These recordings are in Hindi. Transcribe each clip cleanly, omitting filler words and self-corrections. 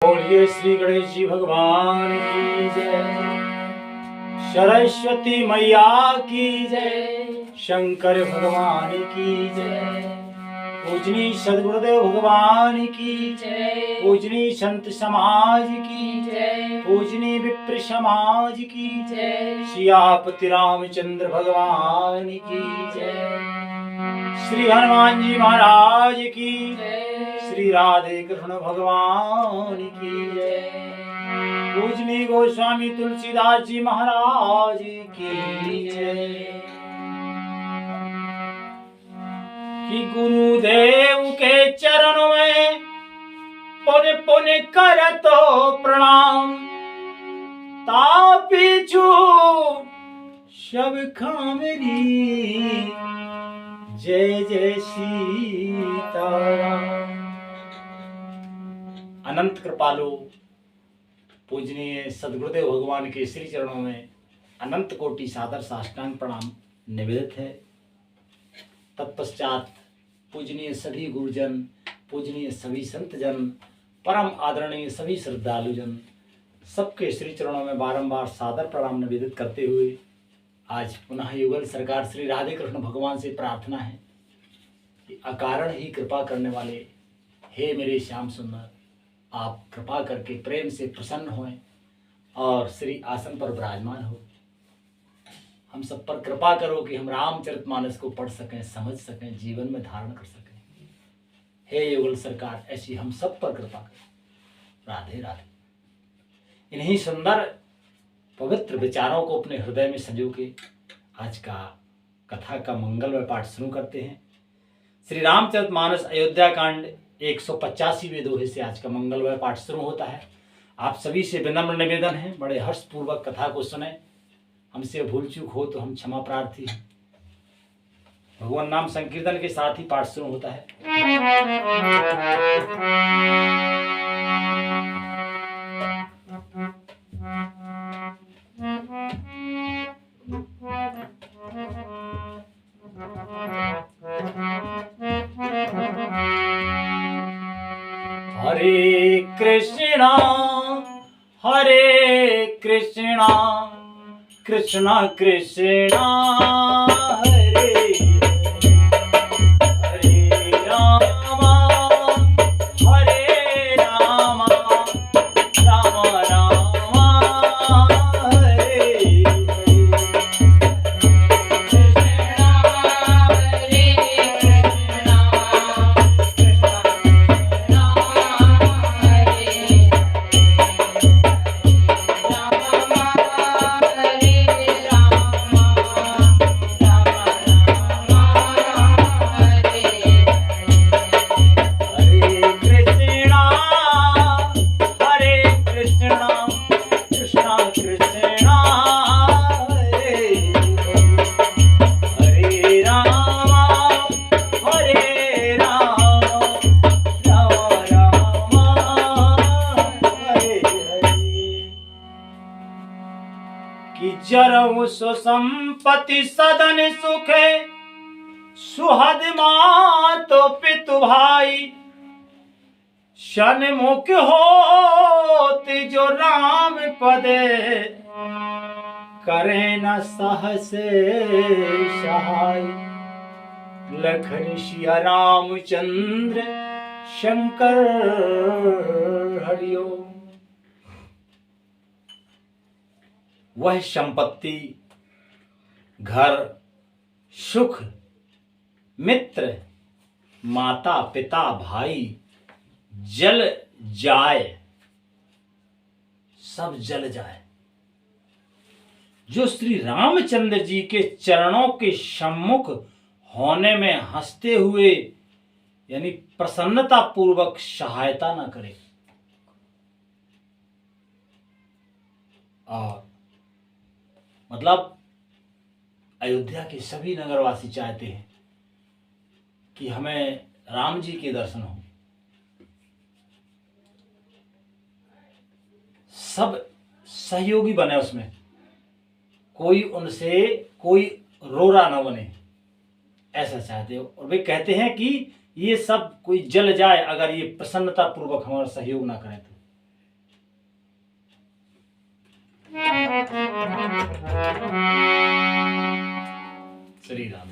बोलिए श्री गणेश जी भगवान की जय, सरस्वती मैया की जय, शंकर भगवान की जय, पूजनी सदगुरुदेव भगवान की जय, पूजनी संत समाज की जय, पूजनी विप्र समाज की जय, सियापति रामचंद्र भगवान की जय, श्री हनुमान जी महाराज की जय, श्री राधे कृष्ण भगवान की जय, पूजनी गोस्वामी तुलसीदास जी महाराज की जय। कि गुरुदेव के चरणों में पुण्य पुण्य कर तो प्रणाम, तापीछू शब खामरी, जय जय सीताराम। अनंत कृपालु पूजनीय सदगुरुदेव भगवान के श्री चरणों में अनंत कोटि सादर साष्टांग प्रणाम निवेदित है। तत्पश्चात पूजनीय सभी गुरुजन, पूजनीय सभी संतजन, परम आदरणीय सभी श्रद्धालुजन, सबके श्री चरणों में बारंबार सादर प्रणाम निवेदित करते हुए आज पुनः युगल सरकार श्री राधे कृष्ण भगवान से प्रार्थना है कि अकारण ही कृपा करने वाले हे मेरे श्याम सुंदर, आप कृपा करके प्रेम से प्रसन्न हों और श्री आसन पर विराजमान हो। हम सब पर कृपा करो कि हम रामचरितमानस को पढ़ सकें, समझ सकें, जीवन में धारण कर सकें। हे युगल सरकार, ऐसी हम सब पर कृपा करो। राधे राधे। इन्हीं सुंदर पवित्र विचारों को अपने हृदय में संजो के आज का कथा का मंगलमय पाठ शुरू करते हैं। श्री रामचरितमानस अयोध्या कांड 185वें दोहे से आज का मंगलमय पाठ शुरू होता है। आप सभी से विनम्र निवेदन है, बड़े हर्षपूर्वक कथा को सुने। हमसे भूल चूक हो तो हम क्षमा प्रार्थी हैं। भगवान नाम संकीर्तन के साथ ही पाठ शुरू होता है। हरे कृष्णा कृष्णा कृष्णा हरे हरे रामा हरे रामा रामा रामा हरे जरऊ सुसंपत्ति सदन सुखे, सुहद मातो पितु भाई, सन्मुख होते जो राम पदे, करे न सहसे सहाय। लखन सिया रामचंद्र शंकर हरिओम। वह संपत्ति, घर, सुख, मित्र, माता पिता भाई जल जाए, सब जल जाए, जो श्री रामचंद्र जी के चरणों के सम्मुख होने में हंसते हुए यानी प्रसन्नता पूर्वक सहायता न करे। और मतलब अयोध्या के सभी नगरवासी चाहते हैं कि हमें राम जी के दर्शन हो। सब सहयोगी बने उसमें, कोई उनसे कोई रोरा न बने, ऐसा चाहते हो। और वे कहते हैं कि ये सब कोई जल जाए अगर ये प्रसन्नता पूर्वक हमारा सहयोग ना करें तो। श्री राम।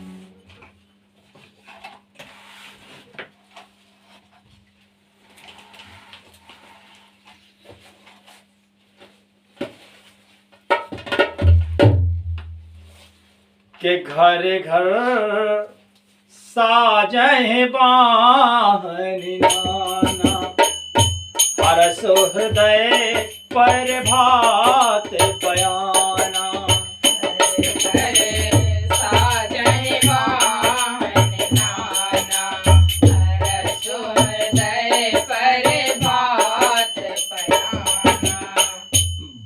के घर घर साजह बाहन नाना, हरस हृदय पर भात पयाना।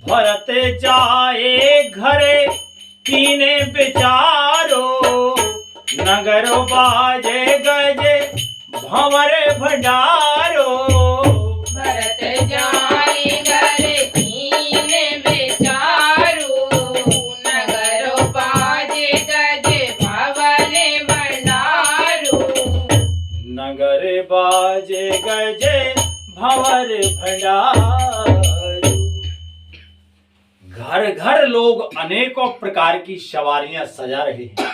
भरत जाए घरे कीने विचारो, नगरो बाजे गजे भंवर भंडारो। भरत जाए घरे कीने विचारो, नगरो बाजे गजे भंवर भंडारो। नगर बाजे गजे भंवर भंडारो। घर घर लोग अनेकों प्रकार की सवारियां सजा रहे हैं।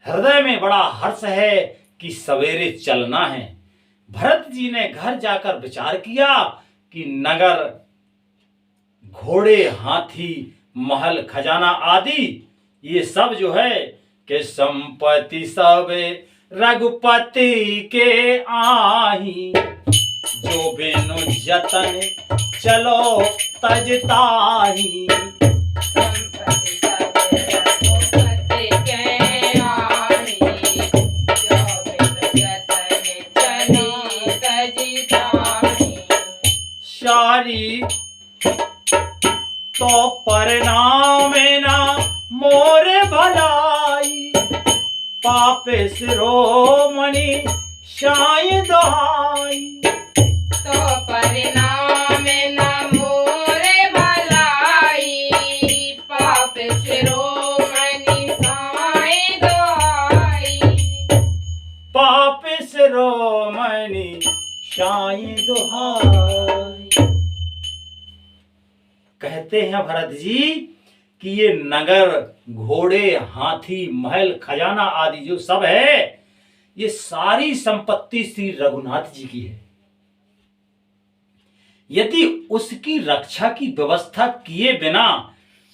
हृदय में बड़ा हर्ष है कि सवेरे चलना है। भरत जी ने घर जाकर विचार किया कि नगर, घोड़े, हाथी, महल, खजाना आदि ये सब जो है कि संपत्ति सब रघुपति के आही। जो बिनु जतन चलो तजताही। संपत्ति सब रघुपति के आही, जो बिनु जतन चली तजताही। सारी तो परिणाम ना मोर भलाई, पाप शिरोमणि साईं दुहाई। तो परिणाम न मोरे भलाई, पाप शिरोमणि साईं दुहाई। पाप शिरोमणि साईं दुहाई। कहते हैं भरत जी कि ये नगर, घोड़े, हाथी, महल, खजाना आदि जो सब है, ये सारी संपत्ति श्री रघुनाथ जी की है। यदि उसकी रक्षा की व्यवस्था किए बिना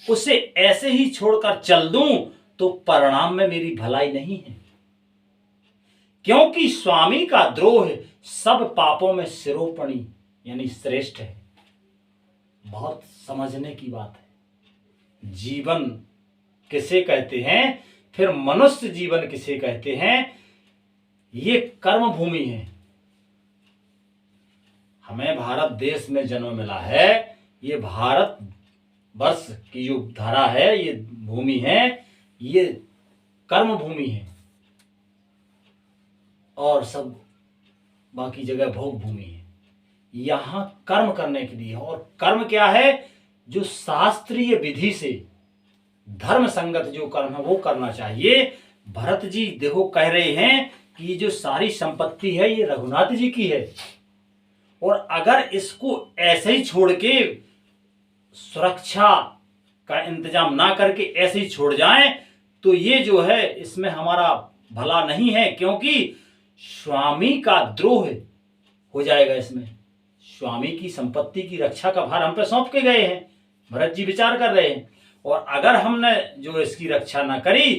उसे ऐसे ही छोड़कर चल दूं तो परिणाम में मेरी भलाई नहीं है। क्योंकि स्वामी का द्रोह सब पापों में सिरोपणी यानी श्रेष्ठ है। बहुत समझने की बात है। जीवन किसे कहते हैं, फिर मनुष्य जीवन किसे कहते हैं, ये कर्म भूमि है। हमें भारत देश में जन्म मिला है। ये भारत वर्ष की जो धारा है, ये भूमि है, ये कर्म भूमि है और सब बाकी जगह भोग भूमि है। यहां कर्म करने के लिए, और कर्म क्या है, जो शास्त्रीय विधि से धर्म संगत जो कर्म है वो करना चाहिए। भरत जी देखो कह रहे हैं कि ये जो सारी संपत्ति है ये रघुनाथ जी की है, और अगर इसको ऐसे ही छोड़ के सुरक्षा का इंतजाम ना करके ऐसे ही छोड़ जाएं तो ये जो है इसमें हमारा भला नहीं है। क्योंकि स्वामी का द्रोह हो जाएगा। इसमें स्वामी की संपत्ति की रक्षा का भार हम पे सौंप के गए हैं। भरत जी विचार कर रहे हैं, और अगर हमने जो इसकी रक्षा ना करी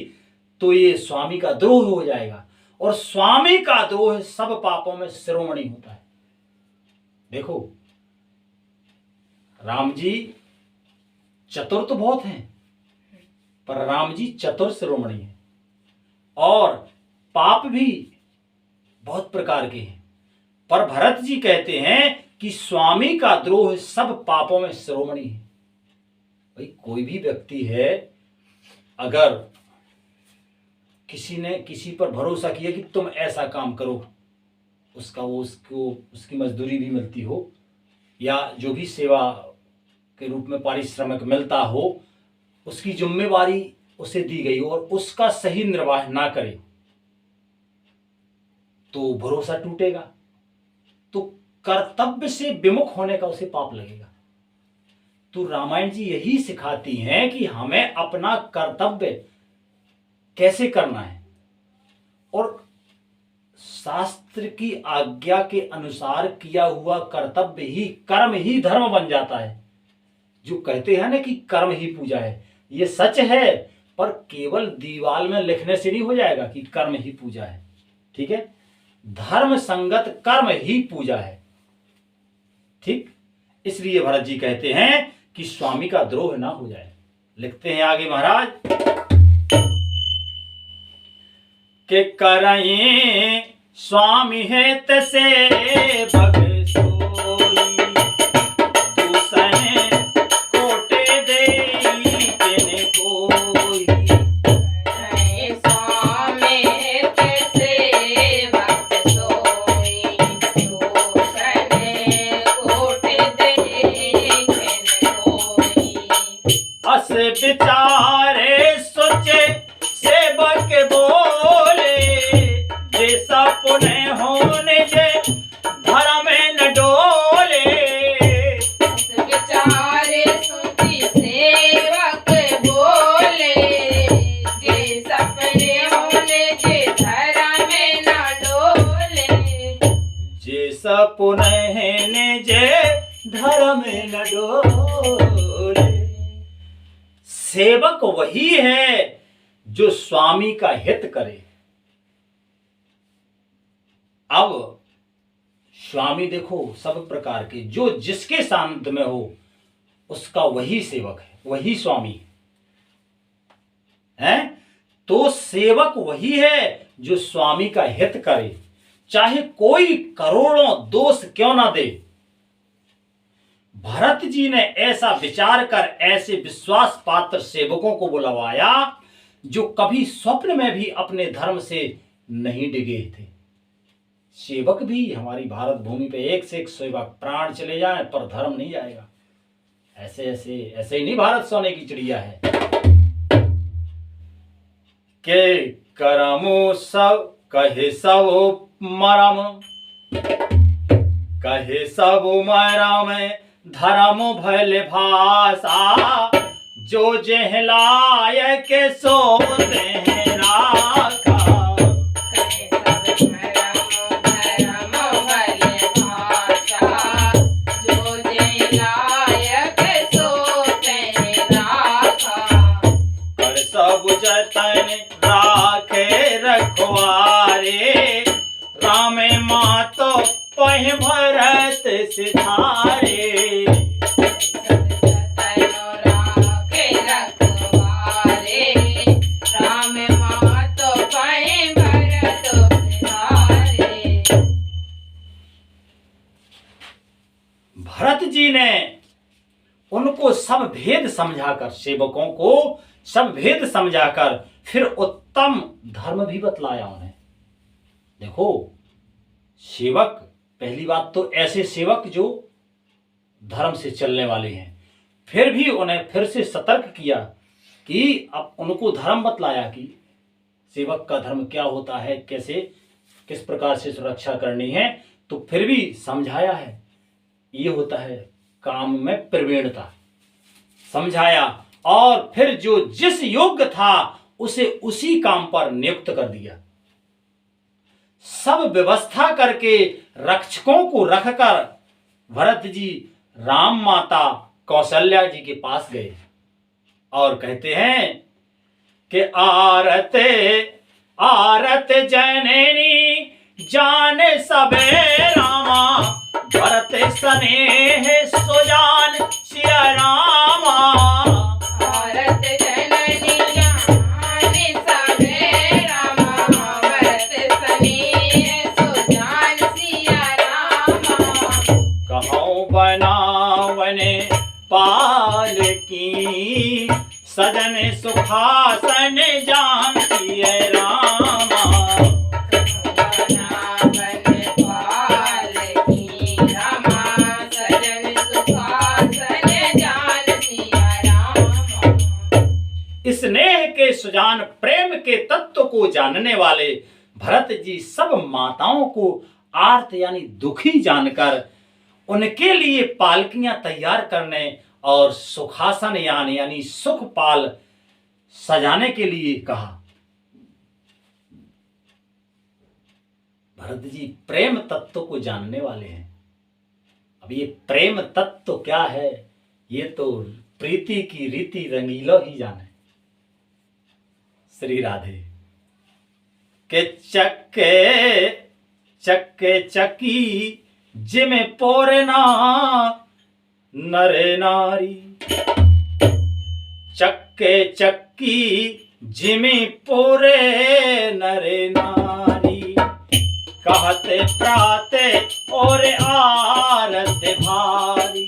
तो ये स्वामी का द्रोह हो जाएगा, और स्वामी का द्रोह सब पापों में शिरोमणि होता है। देखो राम जी चतुर तो बहुत हैं, पर राम जी चतुर शिरोमणि हैं, और पाप भी बहुत प्रकार के हैं। पर भरत जी कहते हैं कि स्वामी का द्रोह सब पापों में शिरोमणि है। भाई कोई भी व्यक्ति है, अगर किसी ने किसी पर भरोसा किया कि तुम ऐसा काम करो, उसको उसकी मजदूरी भी मिलती हो या जो भी सेवा के रूप में पारिश्रमिक मिलता हो, उसकी जिम्मेवारी उसे दी गई और उसका सही निर्वाह ना करे तो भरोसा टूटेगा, तो कर्तव्य से विमुख होने का उसे पाप लगेगा। तो रामायण जी यही सिखाती हैं कि हमें अपना कर्तव्य कैसे करना है और शास्त्र की आज्ञा के अनुसार किया हुआ कर्तव्य ही कर्म ही धर्म बन जाता है। जो कहते हैं ना कि कर्म ही पूजा है, ये सच है, पर केवल दीवार में लिखने से नहीं हो जाएगा कि कर्म ही पूजा है। ठीक है, धर्म संगत कर्म ही पूजा है। ठीक, इसलिए भरत जी कहते हैं कि स्वामी का द्रोह ना हो जाए। लिखते हैं आगे महाराज के करई स्वामी हित से भग सोई दूसरे कोटे देई तेने कोई। स्वामी कैसे भक्त सोई दूसरे कोटि देखन कोई। अस विचारे सोचे सेवक बोले जैसा पुण्य होने जे धर्म न डोले। अस विचारे सोची सेवक बोले जे सपने होने जे धर्म न डोले। जे सपुनहि ने जे धर्म न डोले। सेवक वही है जो स्वामी का हित करे। अब स्वामी देखो सब प्रकार के जो जिसके सानिध्य में हो उसका वही सेवक है, वही स्वामी है। तो सेवक वही है जो स्वामी का हित करे, चाहे कोई करोड़ों दोष क्यों ना दे। भरत जी ने ऐसा विचार कर ऐसे विश्वास पात्र सेवकों को बुलवाया जो कभी स्वप्न में भी अपने धर्म से नहीं डिगे थे। सेवक भी हमारी भारत भूमि पे एक से एक सेवक प्राण चले जाए पर धर्म नहीं जाएगा। ऐसे ऐसे ऐसे ही नहीं भारत सोने की चिड़िया है। के करमो सब कहे सब मरम, कहे सब मरम धर्म भले भाषा जो जेहलाय के सो तें राखा। कहे सब धर्म भले भाषा जो जे लायक सो तें राखा। कर सब जतन राखे रखवारे राम मातो पह भरत सिधारे। भरत जी ने उनको सब भेद समझाकर, सेवकों को सब भेद समझाकर फिर उत्तम धर्म भी बतलाया उन्हें। देखो सेवक, पहली बात तो ऐसे सेवक जो धर्म से चलने वाले हैं, फिर भी उन्हें फिर से सतर्क किया कि अब उनको धर्म बतलाया कि सेवक का धर्म क्या होता है, कैसे किस प्रकार से सुरक्षा करनी है। तो फिर भी समझाया है, ये होता है काम में प्रवीणता, समझाया। और फिर जो जिस योग्य था उसे उसी काम पर नियुक्त कर दिया। सब व्यवस्था करके रक्षकों को रखकर भरत जी राम माता कौशल्या जी के पास गए और कहते हैं कि आरते आरत जननी जान सबे रामा भरत स्नेह सुजान सिया रामा। भारत जननी जान सबे रामा भरत स्नेह सुजान सिया रामा। कहूँ बनावने पाल की सजन सुखासन जान सिया रामा। स्नेह के सुजान प्रेम के तत्व को जानने वाले भरत जी सब माताओं को आर्त यानी दुखी जानकर उनके लिए पालकियां तैयार करने और सुखासन यानी सुखपाल सजाने के लिए कहा। भरत जी प्रेम तत्व को जानने वाले हैं। अब ये प्रेम तत्व क्या है, ये तो प्रीति की रीति रंगीलो ही जाने। श्री राधे के चक्के चक्के चक्की जिमे पोरना नरे नारी, चक्के चक्की जिमे पोरे नरे नारी, कहते प्राते और आरत भारी।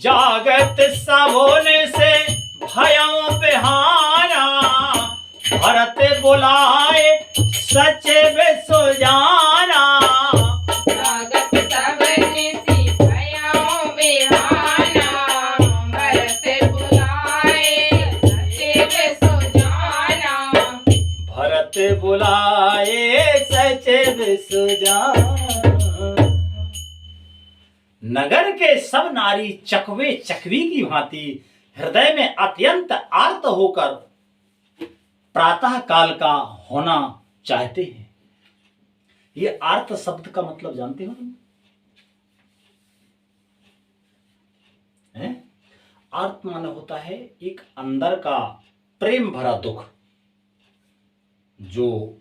जागत सबोने से भयों बिहाना, भरत बुलाए सचे बेसो जाना। जागत सबने सी भयों बिहाना, भरत बुलाए सचे बेसो जाना। भरत बुलाए सचे बेसो जाना। नगर के सब नारी चकवे चकवी की भांति हृदय में अत्यंत आर्त होकर प्रातः काल का होना चाहते हैं। ये आर्त शब्द का मतलब जानते हो तुम? आर्त माने होता है एक अंदर का प्रेम भरा दुख, जो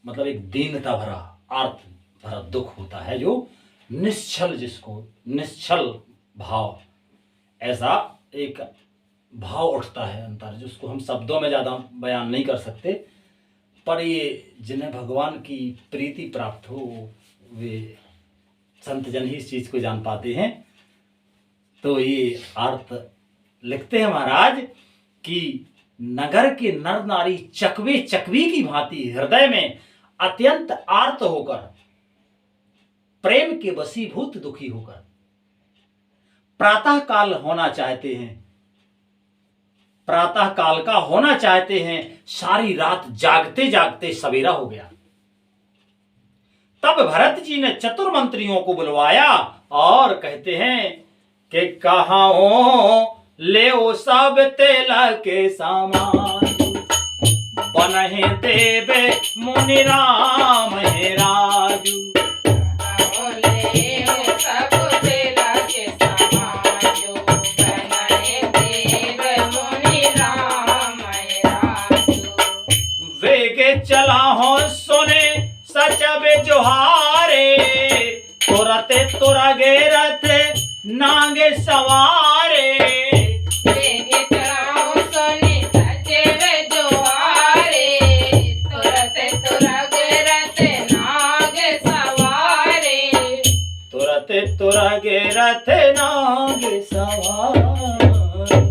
मतलब एक दीनता भरा आर्त भरा दुख होता है, जो निश्चल, जिसको निश्चल भाव, ऐसा एक भाव उठता है अंतर, जिसको हम शब्दों में ज़्यादा बयान नहीं कर सकते। पर ये जिन्हें भगवान की प्रीति प्राप्त हो, वे संत जन ही इस चीज़ को जान पाते हैं। तो ये अर्थ लिखते हैं महाराज कि नगर के नर नारी चकवे चकवी की भांति हृदय में अत्यंत आर्त होकर, प्रेम के वशीभूत दुखी होकर प्रातः काल होना चाहते हैं, प्रातः काल का होना चाहते हैं। सारी रात जागते जागते सवेरा हो गया। तब भरत जी ने चतुर मंत्रियों को बुलवाया और कहते हैं कि कहां ले ओ सब तेला के सामान, बनहे देवे मुनि राम हे राजू। चला हो सुने सचबे जोहारे, तुरते तुरगे रथ नागे सवारे। चला हो सुने सचबे जोहारे, तुरते तुरगे रथ नागे सवारे। तुरते तुरगे रथ नागे सवारे।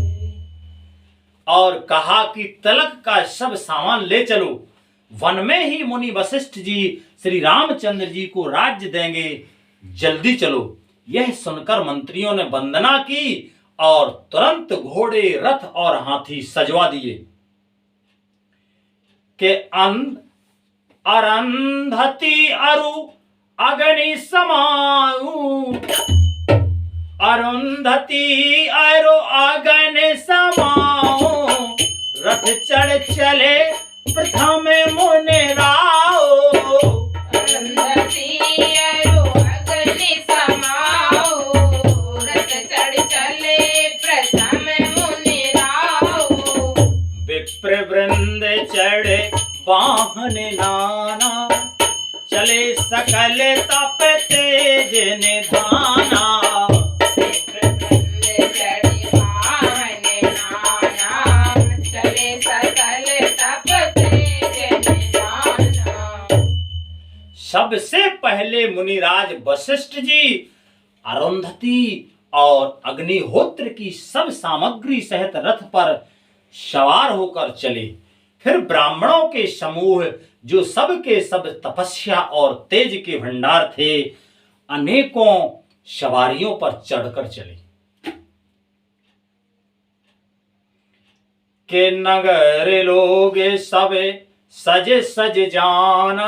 और कहा कि तलक का सब सामान ले चलो, वन में ही मुनि वशिष्ठ जी श्री रामचंद्र जी को राज्य देंगे, जल्दी चलो। यह सुनकर मंत्रियों ने वंदना की और तुरंत घोड़े रथ और हाथी सजवा दिए। के अरंधति अरु अग्नि समाऊ, अरुंधति अरु अग्नि समाऊ। रथ चढ़ चले प्रथम मुनि राओ, अरुंधति अरु अग्नि समाओ। रथ चढ़ चले प्रथम मुनि राओ। विप्र वृंद चढ़े वाहन नाना, चले सकल तप तेज निधाना। सबसे पहले मुनिराज वशिष्ठ जी अरुंधति और अग्निहोत्र की सब सामग्री सहित रथ पर सवार होकर चले। फिर ब्राह्मणों के समूह जो सब के सब तपस्या और तेज के भंडार थे, अनेकों सवारियों पर चढ़कर चले। के नगर लोग सब सज सज जाना,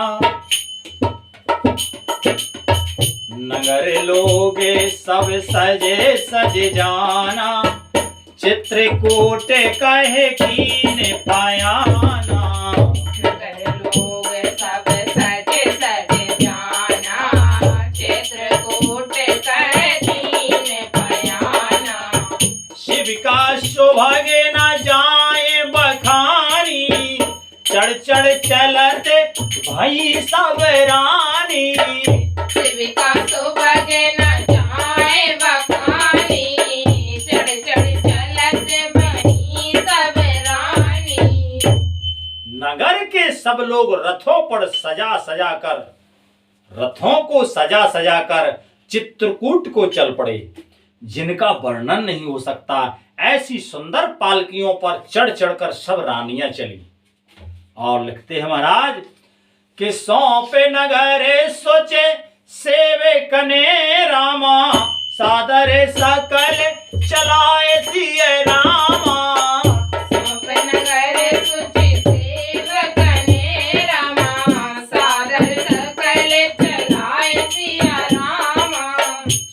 नगर लोग सब सजे सज जाना, चित्रकूट कहे कीन पायाना। नगर लोग सब सज सज जाना, चित्रकूट कहे कीन पायाना। शिव का सौभाग्य न जाए बखानी, चढ़ चढ़ चलते भाई सब रानी। शिव का सौभाग्य न जाए बखानी, चढ़ चढ़ चलत बनी सब रानी। नगर के सब लोग रथों पर सजा सजा कर, रथों को सजा सजा कर चित्रकूट को चल पड़े, जिनका वर्णन नहीं हो सकता। ऐसी सुंदर पालकियों पर चढ़ चढ़कर सब रानियां चली। और लिखते हैं महाराज कि सौंपे नगरे सोचे सेवे कने रामा, सादरे सकल चलाए दिए रामा। सौंप नगर सुचि सेवक ने रामा, सादर सकल चलाए सिया रामा।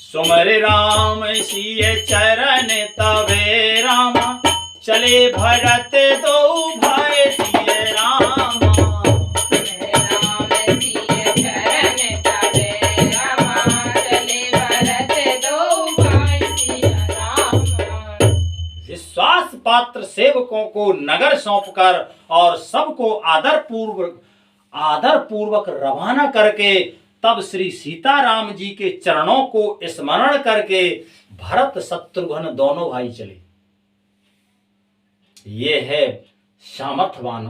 सुमर राम सिय चरण तवे रामा, चले भरत दो भाई सिय रामा। राम सिय चरण तवे रामा, चले भरत दो भाई सिया रामा। विश्वास पात्र सेवकों को नगर सौंपकर और सबको आदर पूर्वक रवाना करके तब श्री सीताराम जी के चरणों को स्मरण करके भरत शत्रुघ्न दोनों भाई चले। ये है सामर्थ्यवान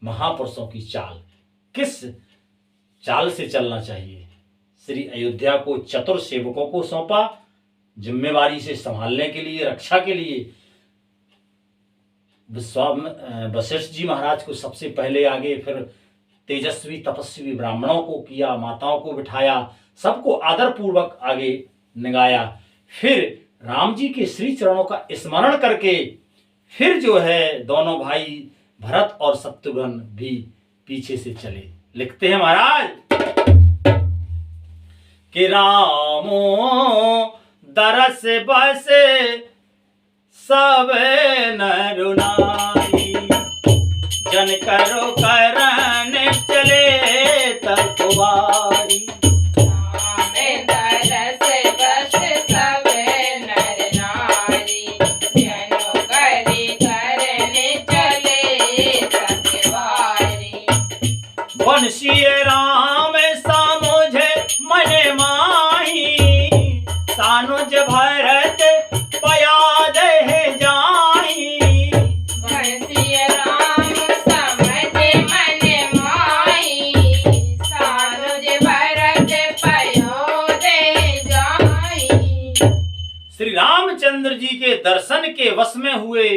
महापुरुषों की चाल। किस चाल से चलना चाहिए। श्री अयोध्या को चतुर सेवकों को सौंपा जिम्मेवारी से संभालने के लिए, रक्षा के लिए। वशिष्ठ जी महाराज को सबसे पहले आगे, फिर तेजस्वी तपस्वी ब्राह्मणों को किया, माताओं को बिठाया, सबको आदर पूर्वक आगे निगाया। फिर राम जी के श्री चरणों का स्मरण करके फिर जो है दोनों भाई भरत और शत्रुघ्न भी पीछे से चले। लिखते हैं महाराज कि रामो दरस बस सब नर नारी, जन करो करन चले तलवारी। राम दरस बस सब नर नारी, जनो करि करने चले सतवारी। बंशी राम सामुझे मन माही, सानुज भरत पयाद है जाही। बंसी राम समझ मन माही, सानुज भरत पयोदे जाही। श्री रामचंद्र जी के दर्शन के वश में हुए,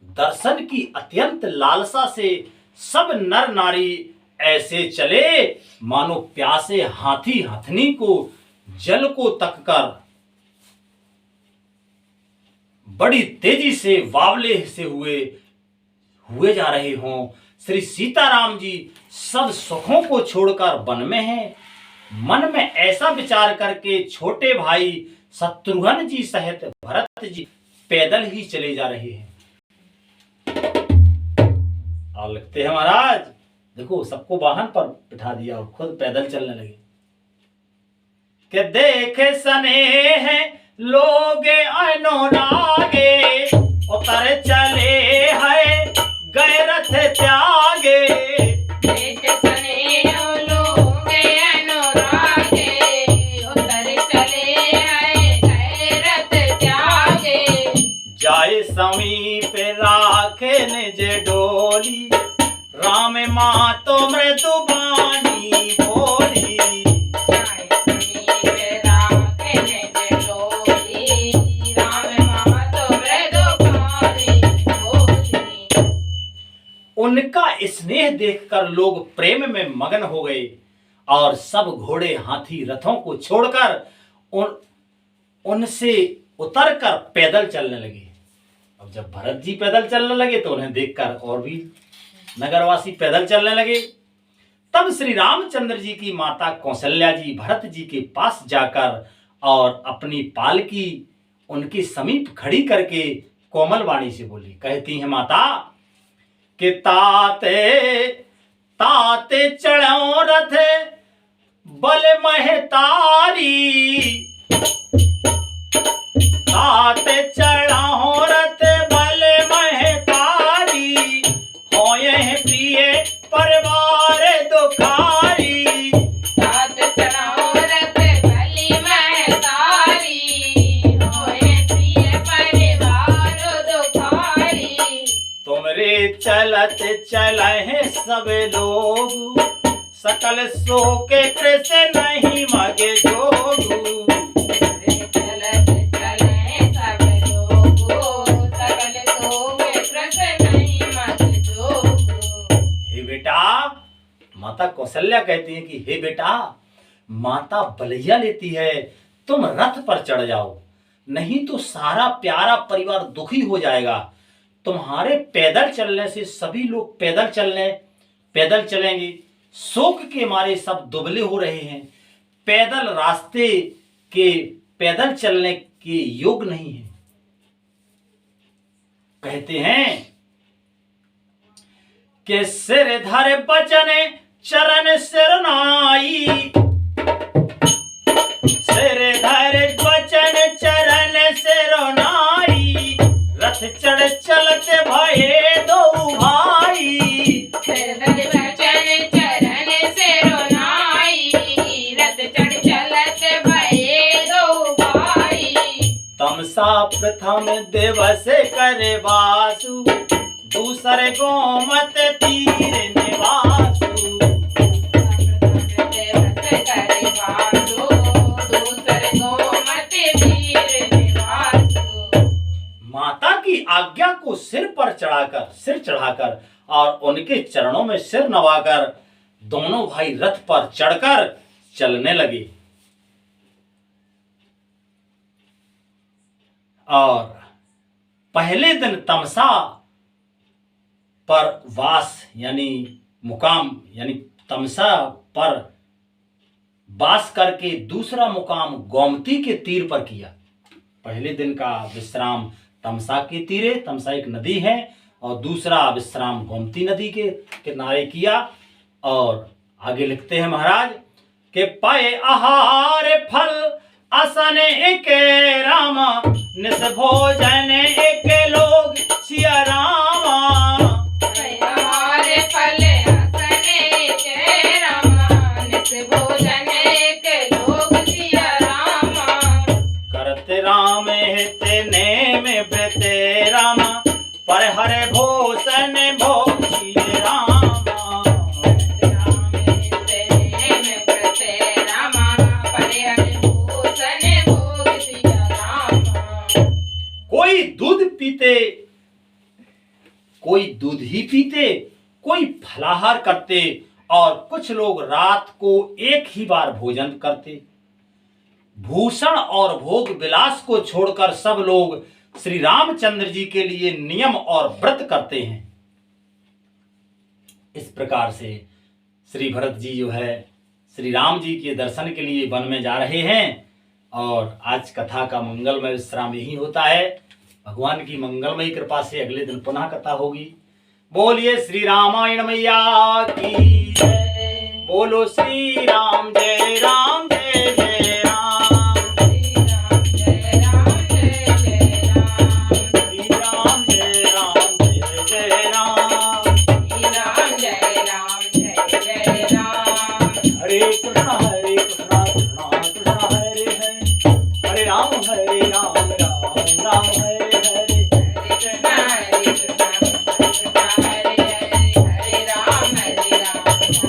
दर्शन की अत्यंत लालसा से सब नर नारी ऐसे चले मानो प्यासे हाथी हथनी को जल को तककर बड़ी तेजी से वावले से हुए जा रहे हों। श्री सीताराम जी सब सुखों को छोड़कर वन में हैं। मन में ऐसा विचार करके छोटे भाई शत्रुघ्न जी सहित भरत जी पैदल ही चले जा रहे हैं। और लिखते हैं महाराज, देखो सबको वाहन पर बिठा दिया और खुद पैदल चलने लगे कि देखे स्नेह लोग अनुरागे, उतर चले है गैरथ त्यागे। देख स्नेह लोग अनुरागे, उतर चले है गैरत त्यागे। जाए समीप राखे निज डोली, राम माँ तो मृदु बानी बोली। जाए समीप राखे निज डोली, राम माँ तो मृदु बानी बोली। उनका स्नेह देखकर लोग प्रेम में मगन हो गए और सब घोड़े हाथी रथों को छोड़कर उनसे उतरकर पैदल चलने लगे। अब जब भरत जी पैदल चलने लगे तो उन्हें देखकर और भी नगरवासी पैदल चलने लगे। तब श्री रामचंद्र जी की माता कौशल्या जी भरत जी के पास जाकर और अपनी पालकी उनके समीप खड़ी करके कोमल वाणी से बोली, कहती हैं माता कि ताते ताते चढ़ो रथ बल महतारी, ताते चढ़ो रथ बल महतारी, हो यह प्रिय परिवार दुखारी। तात चढ़ाओ रथ भली महतारी, होए प्रिय परिवार दुखारी। तुमरे चलत चलहे सब लोग, सकल सो के कृष्ण नहीं मगे जोगू। चलत चले सब लोगो, सकल सोगे कृष्ण नहीं मग जोगो। हे बेटा, माता कौशल्या कहती है कि हे बेटा, माता बलैया लेती है, तुम रथ पर चढ़ जाओ, नहीं तो सारा प्यारा परिवार दुखी हो जाएगा। तुम्हारे पैदल चलने से सभी लोग पैदल चलेंगे, शोक के मारे सब दुबले हो रहे हैं, पैदल रास्ते के पैदल चलने के योग नहीं है। कहते हैं कि सिर धर बचन चरण सिरनाई, सिर धर बचन चरण सिरनाई, रथ चढ़ चलते भये दो भाई। सिर धर बचन चरण सिरनाई, रथ चढ़ चलत भये दो भाई। तमसा प्रथम दिवस करे वासु, दूसरे गोमत तीर निवासु। माता की आज्ञा को सिर चढ़ाकर और उनके चरणों में सिर नवाकर दोनों भाई रथ पर चढ़कर चलने लगे। और पहले दिन तमसा पर वास यानी मुकाम यानी तमसा पर वास करके दूसरा मुकाम गोमती के तीर पर किया। पहले दिन का विश्राम तमसा के तीरे, तमसा एक नदी है, और दूसरा विश्राम गोमती नदी के किनारे किया। और आगे लिखते हैं महाराज के पाए आहार फल आसन एक रामा, निस भोजन एक लोग सिया रामा। आहार फल आसन एक रामा, निस भोजन एक लोग सिया रामा। करते राम हित नेम ब्रते रामा, पर हरे भूषण भोग सिया रामा। कोई दूध पीते, कोई दूध ही पीते, कोई फलाहार करते, और कुछ लोग रात को एक ही बार भोजन करते। भूषण और भोग विलास को छोड़कर सब लोग श्री रामचंद्र जी के लिए नियम और व्रत करते हैं। इस प्रकार से श्री भरत जी जो है श्री राम जी के दर्शन के लिए वन में जा रहे हैं। और आज कथा का मंगलमय विश्राम यही होता है। भगवान की मंगलमयी कृपा से अगले दिन पुनः कथा होगी। बोलिए श्री रामायण मैया की जय। बोलो श्री राम जय राम जय जय राम। श्री राम जय राम जय जय राम। श्री राम जय राम जय जय राम। श्री राम जय राम जय जय राम। हरे कृष्णा कृष्णा कृष्णा हरे हरे, हरे राम राम राम हरे हरे। हरे कृष्णा कृष्णा हरे हरे, हरे राम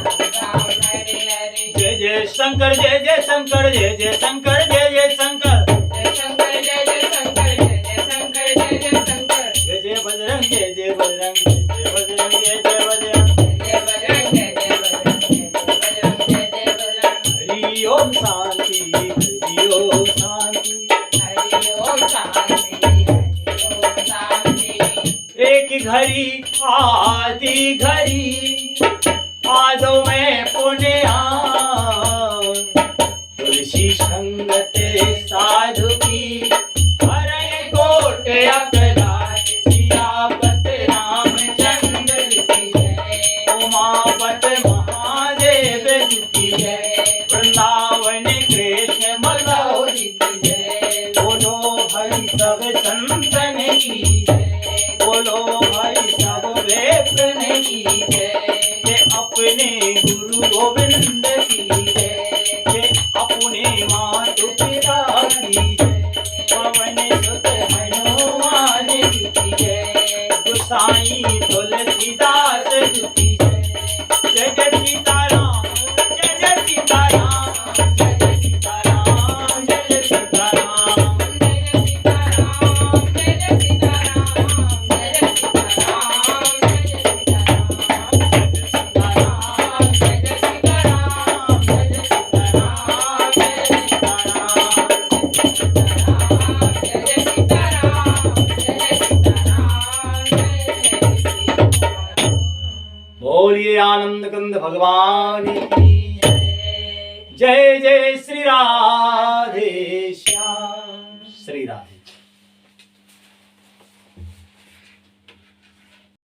राम हरे हरे। जय जय शंकर जय शंकर जय शंकर जय शंकर। जय शंकर जय शंकर जय शंकर जय शंकर। जय बजरंग जय बजरंग जय बजरंग जय बजरंग। जय बजरंग जय बजरंग जय बजरंग। हरि ओम शांति हरि ओम शांति। हरि ओम शांति हरि ओम शांति। एक घड़ी आधी घड़ी पादों में पुण्य तुलसी संगत साधु की हरे कोट अपराध सियापत रामचंद्र की जय उमापत महादेव की जय वृंदावन कृष्ण मल्होर की जय बोलो हरि सब संतन की जय बोलो हरि सब वेपन की जय अपने गुरु गोविंद की जय अपने मातु पिता की जय पवन सुत हनुमान की जय गोसाई तुलसीदास की जय जय जय सीताराम जय जय सीताराम जय जय सीताराम जय जय सीताराम जय सीताराम जय जय सीताराम जय जय सीताराम जय जय सीताराम जय जय सीताराम जय जय सीताराम जय जय सीताराम बोलिए आनंद कंद भगवान की जय जय जय श्री राधे